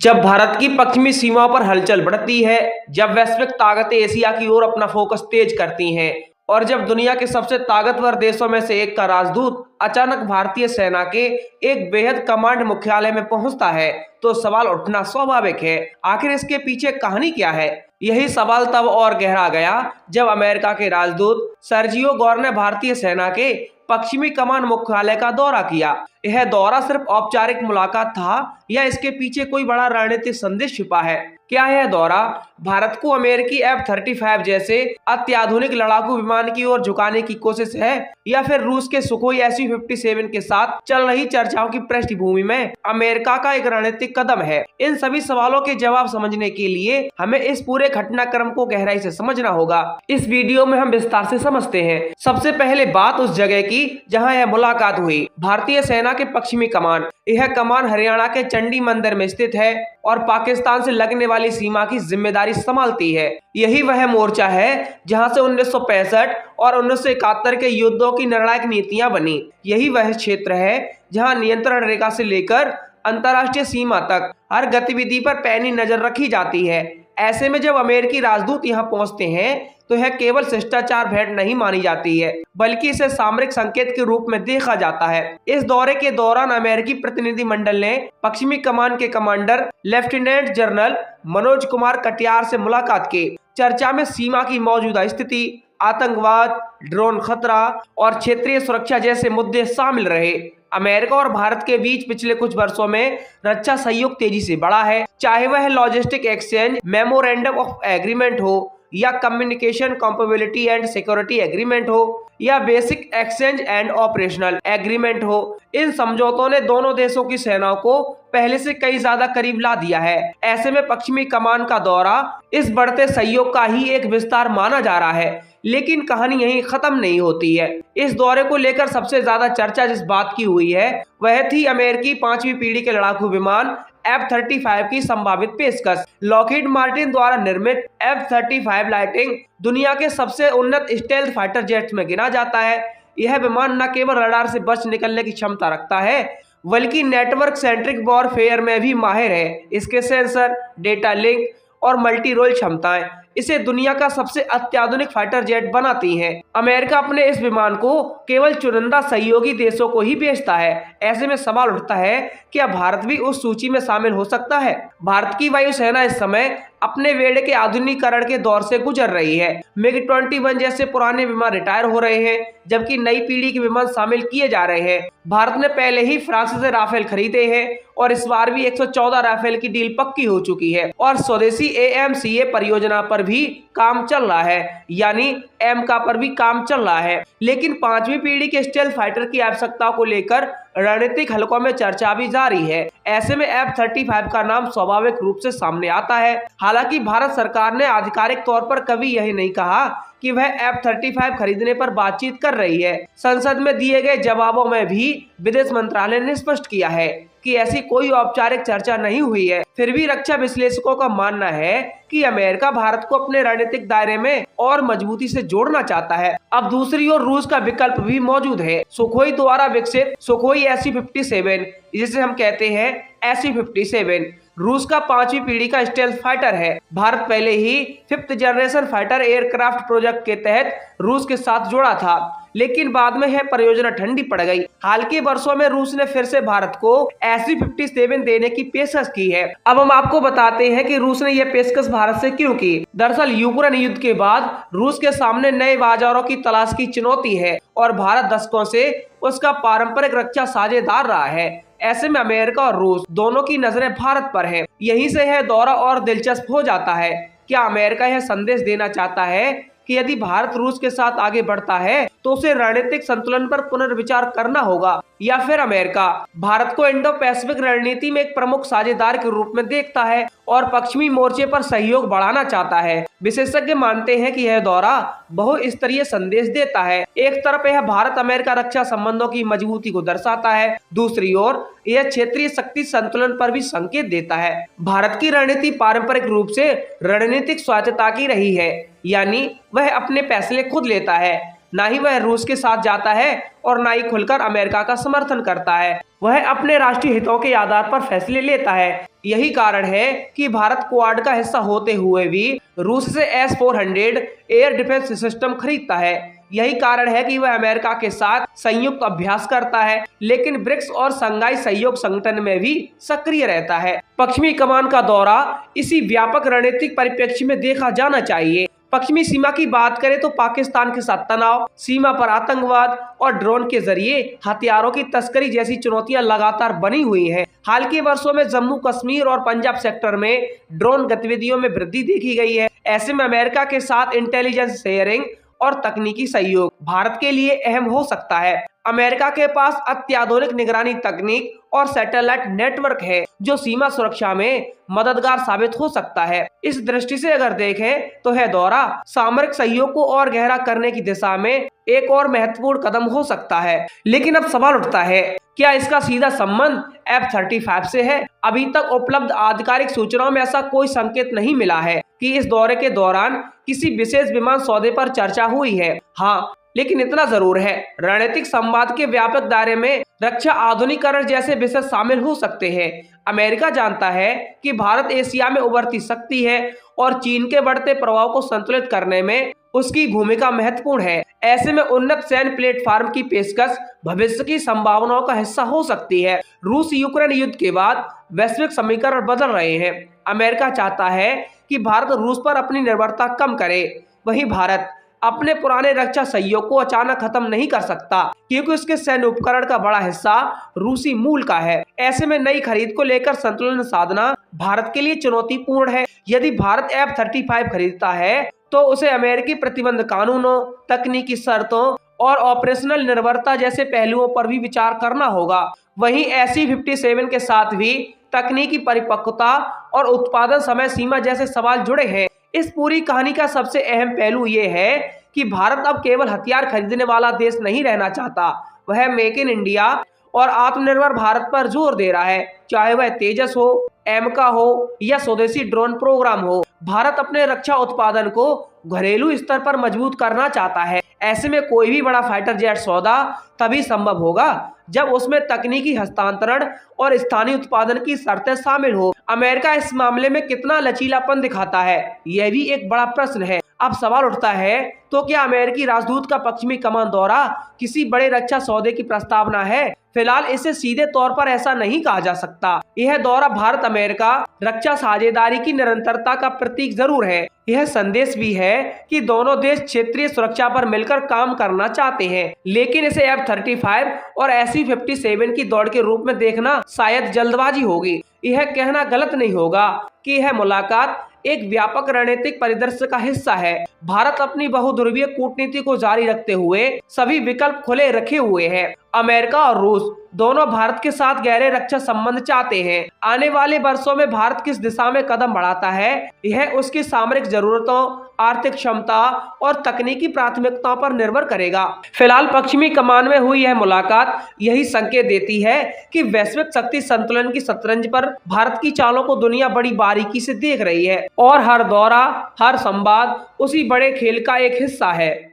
जब भारत की पश्चिमी सीमा पर हलचल बढ़ती है, जब वैश्विक ताकतें एशिया की ओर अपना फोकस तेज करती हैं और जब दुनिया के सबसे ताकतवर देशों में से एक का राजदूत अचानक भारतीय सेना के एक बेहद कमांड मुख्यालय में पहुंचता है, तो सवाल उठना स्वाभाविक है। आखिर इसके पीछे कहानी क्या है? यही सवाल तब और गहरा गया जब अमेरिका के राजदूत सर्जियो गौर ने भारतीय सेना के पश्चिमी कमान मुख्यालय का दौरा किया। यह दौरा सिर्फ औपचारिक मुलाकात था या इसके पीछे कोई बड़ा रणनीतिक संदेश छिपा है? क्या यह दौरा भारत को अमेरिकी F-35 जैसे अत्याधुनिक लड़ाकू विमान की ओर झुकाने की कोशिश है, या फिर रूस के सुखोई Su-57 के साथ चल रही चर्चाओं की पृष्ठभूमि में अमेरिका का एक रणनीतिक कदम है? इन सभी सवालों के जवाब समझने के लिए हमें इस पूरे घटनाक्रम को गहराई से समझना होगा। इस वीडियो में हम विस्तार से समझते हैं। सबसे पहले बात उस जगह की जहां यह मुलाकात हुई, भारतीय सेना के पश्चिमी कमान। यह कमान हरियाणा के चंडी मंदिर में स्थित है और पाकिस्तान से लगने वाली सीमा की जिम्मेदारी संभालती है। यही वह मोर्चा है जहां से 1965 और 1971 के युद्धों की निर्णायक नीतियां बनी। यही वह क्षेत्र है जहां नियंत्रण रेखा से लेकर अंतर्राष्ट्रीय सीमा तक हर गतिविधि पर पैनी नजर रखी जाती है। ऐसे में जब अमेरिकी राजदूत यहां पहुंचते हैं तो यह केवल शिष्टाचार भेंट नहीं मानी जाती है, बल्कि इसे सामरिक संकेत के रूप में देखा जाता है। इस दौरे के दौरान अमेरिकी प्रतिनिधिमंडल ने पश्चिमी कमान के commander lieutenant general Manoj Kumar Katiyar से मुलाकात की। चर्चा में सीमा की मौजूदा स्थिति, आतंकवाद, ड्रोन खतरा और क्षेत्रीय सुरक्षा जैसे मुद्दे शामिल रहे। अमेरिका और भारत के बीच पिछले कुछ वर्षों में रक्षा सहयोग तेजी से बढ़ा है, चाहे वह logistic exchange memorandum of agreement हो, या communication compatibility and security agreement हो, या basic exchange and operational agreement हो। इन समझौतों ने दोनों देशों की सेनाओं को पहले से कई ज्यादा करीब ला दिया है। ऐसे में पश्चिमी कमान का दौरा इस बढ़ते सहयोग का ही एक विस्तार माना जा रहा है। लेकिन कहानी यहीं खत्म नहीं होती है। इस दौरे को लेकर सबसे ज्यादा चर्चा जिस बात की हुई है वह थी अमेरिकी 5वीं पीढ़ी के लड़ाकू विमान F-35 की संभावित पेशकश। लॉकहीड मार्टिन द्वारा निर्मित F-35 लाइटिंग दुनिया के सबसे उन्नत स्टेल्थ फाइटर जेट्स में गिना जाता है। यह विमान न केवल रडार से बच निकलने की क्षमता रखता है, बल्कि नेटवर्क सेंट्रिक वॉरफेयर में भी माहिर है। इसके सेंसर, डेटा लिंक और मल्टी रोल क्षमताएं इसे दुनिया का सबसे अत्याधुनिक फाइटर जेट बनाती हैं। अमेरिका अपने इस विमान को केवल चुनिंदा सहयोगी देशों को ही बेचता है। ऐसे में सवाल उठता है, क्या भारत भी उस सूची में शामिल हो सकता है? भारत की वायुसेना इस समय अपने बेड़े के आधुनिकीकरण के दौर से गुजर रही है। MiG-21 जैसे पुराने विमान रिटायर हो रहे हैं, जबकि नई पीढ़ी के विमान शामिल किए जा रहे हैं। भारत ने पहले ही फ्रांस से राफेल खरीदे हैं और इस बार भी 114 राफेल की डील पक्की हो चुकी है और स्वदेशी AMCA परियोजना पर भी काम चल रहा है, यानी एमका पर भी काम चल रहा है। लेकिन 5वीं पीढ़ी के स्टेल्थ फाइटर की आवश्यकता को लेकर रणनीतिक हलकों में चर्चा भी जारी है। ऐसे में F-35 का नाम स्वाभाविक रूप से सामने आता है। हालांकि भारत सरकार ने आधिकारिक तौर पर कभी यही नहीं कहा कि वह F-35 खरीदने पर बातचीत कर रही है। संसद में दिए गए जवाबों में भी विदेश मंत्रालय ने स्पष्ट किया है कि ऐसी कोई औपचारिक चर्चा नहीं हुई है। फिर भी रक्षा विश्लेषकों का मानना है कि अमेरिका भारत को अपने रणनीतिक दायरे में और मजबूती से जोड़ना चाहता है। अब दूसरी ओर रूस का विकल्प भी मौजूद है। सुखोई द्वारा विकसित सुखोई Su-57, जिसे हम कहते हैं Su-57, रूस का 5वीं पीढ़ी का स्टेल्थ फाइटर है। भारत पहले ही 5th generation fighter aircraft project के तहत रूस के साथ जुड़ा था, लेकिन बाद में यह परियोजना ठंडी पड़ गई। हाल के वर्षों में रूस ने फिर से भारत को Su-57 देने की पेशकश की है। अब हम आपको बताते हैं कि रूस ने यह पेशकश भारत से क्यों की। दरअसल यूक्रेन युद्ध के बाद रूस के सामने नए बाजारों की तलाश की चुनौती है और भारत दशकों से उसका पारंपरिक रक्षा साझेदार रहा है। ऐसे में अमेरिका और रूस दोनों की नजरें भारत पर हैं। यहीं से यह दौरा और दिलचस्प हो जाता है। क्या अमेरिका यह संदेश देना चाहता है कि यदि भारत रूस के साथ आगे बढ़ता है तो उसे रणनीतिक संतुलन पर पुनर्विचार करना होगा, या फिर अमेरिका भारत को इंडो पैसिफिक रणनीति में एक प्रमुख साझेदार के रूप में देखता है और पश्चिमी मोर्चे पर सहयोग बढ़ाना चाहता है? विशेषज्ञ मानते हैं कि यह दौरा बहुस्तरीय संदेश देता है। एक तरफ यह भारत अमेरिका रक्षा संबंधों की मजबूती को दर्शाता है, दूसरी ओर यह क्षेत्रीय शक्ति संतुलन पर भी संकेत देता है। भारत की रणनीति पारंपरिक रूप से रणनीतिक स्वायत्तता की रही है, यानी वह अपने फैसले खुद लेता है। ना ही वह रूस के साथ जाता है और ना ही खुलकर अमेरिका का समर्थन करता है। वह अपने राष्ट्रीय हितों के आधार पर फैसले लेता है। यही कारण है कि भारत क्वाड का हिस्सा होते हुए भी रूस से S-400 एयर डिफेंस सिस्टम खरीदता है। यही कारण है कि वह अमेरिका के साथ संयुक्त अभ्यास करता है, लेकिन ब्रिक्स और शंघाई सहयोग संगठन में भी सक्रिय रहता है। पश्चिमी कमान का दौरा इसी व्यापक रणनीतिक परिप्रेक्ष्य में देखा जाना चाहिए। पश्चिमी सीमा की बात करें तो पाकिस्तान के साथ तनाव, सीमा पर आतंकवाद और ड्रोन के जरिए हथियारों की तस्करी जैसी चुनौतियां लगातार बनी हुई हैं। हाल के वर्षों में जम्मू कश्मीर और पंजाब सेक्टर में ड्रोन गतिविधियों में वृद्धि देखी गई है। ऐसे में अमेरिका के साथ इंटेलिजेंस शेयरिंग और तकनीकी सहयोग भारत के लिए अहम हो सकता है। अमेरिका के पास अत्याधुनिक निगरानी तकनीक और सैटेलाइट नेटवर्क है जो सीमा सुरक्षा में मददगार साबित हो सकता है। इस दृष्टि से अगर देखें तो यह दौरा सामरिक सहयोग को और गहरा करने की दिशा में एक और महत्वपूर्ण कदम हो सकता है। लेकिन अब सवाल उठता है, क्या इसका सीधा संबंध F-35 से है? अभी तक उपलब्ध आधिकारिक सूचनाओं में ऐसा कोई संकेत नहीं मिला है कि इस दौरे के दौरान किसी विशेष विमान सौदे पर चर्चा हुई है। हाँ, लेकिन इतना जरूर है, रणनीतिक संवाद के व्यापक दायरे में रक्षा आधुनिकीकरण जैसे विषय शामिल हो सकते हैं। अमेरिका जानता है कि भारत एशिया में उभरती शक्ति है और चीन के बढ़ते प्रभाव को संतुलित करने में उसकी भूमिका महत्वपूर्ण है। ऐसे में उन्नत सैन्य प्लेटफॉर्म की पेशकश भविष्य की संभावनाओं का हिस्सा हो सकती है। रूस यूक्रेन युद्ध के बाद वैश्विक समीकरण बदल रहे हैं। अमेरिका चाहता है कि भारत रूस पर अपनी निर्भरता कम करे, वहीं भारत अपने पुराने रक्षा सहयोग को अचानक खत्म नहीं कर सकता, क्योंकि उसके सैन्य उपकरण का बड़ा हिस्सा रूसी मूल का है। ऐसे में नई खरीद को लेकर संतुलन साधना भारत के लिए चुनौतीपूर्ण है। यदि भारत F-35 खरीदता है तो उसे अमेरिकी प्रतिबंध कानूनों, तकनीकी शर्तों और ऑपरेशनल निर्भरता जैसे पहलुओं पर भी विचार करना होगा। वहीं SE-57 के साथ भी तकनीकी परिपक्वता और उत्पादन समय सीमा जैसे सवाल जुड़े हैं। इस पूरी कहानी का सबसे अहम पहलू ये है कि भारत अब केवल हथियार खरीदने वाला देश नहीं रहना चाहता, वह मेक इन इंडिया और आत्मनिर्भर भारत पर जोर दे रहा है। चाहे वह तेजस हो, एमका हो या स्वदेशी ड्रोन प्रोग्राम हो, भारत अपने रक्षा उत्पादन को घरेलू स्तर पर मजबूत करना चाहता है। ऐसे में कोई भी बड़ा फाइटर जेट सौदा तभी संभव होगा जब उसमें तकनीकी हस्तांतरण और स्थानीय उत्पादन की शर्तें शामिल हो। अमेरिका इस मामले में कितना लचीलापन दिखाता है, यह भी एक बड़ा प्रश्न है। अब सवाल उठता है, तो क्या अमेरिकी राजदूत का पश्चिमी कमान दौरा किसी बड़े रक्षा सौदे की प्रस्तावना है? फिलहाल इसे सीधे तौर पर ऐसा नहीं कहा जा सकता। यह दौरा भारत अमेरिका रक्षा साझेदारी की निरंतरता का प्रतीक जरूर है। यह संदेश भी है कि दोनों देश क्षेत्रीय सुरक्षा पर मिलकर काम करना चाहते हैं, लेकिन इसे F-35 और SE-57 की दौड़ के रूप में देखना शायद जल्दबाजी होगी। यह कहना गलत नहीं होगा कि यह मुलाकात एक व्यापक रणनीतिक परिदृश्य का हिस्सा है। भारत अपनी बहुध्रुवीय कूटनीति को जारी रखते हुए सभी विकल्प खुले रखे हुए है। अमेरिका और रूस दोनों भारत के साथ गहरे रक्षा संबंध चाहते हैं। आने वाले वर्षों में भारत किस दिशा में कदम बढ़ाता है, यह उसकी सामरिक जरूरतों, आर्थिक क्षमता और तकनीकी प्राथमिकताओं पर निर्भर करेगा। फिलहाल पश्चिमी कमान में हुई यह मुलाकात यही संकेत देती है कि वैश्विक शक्ति संतुलन की शतरंज पर भारत की चालों को दुनिया बड़ी बारीकी से देख रही है और हर दौरा, हर संवाद उसी बड़े खेल का एक हिस्सा है।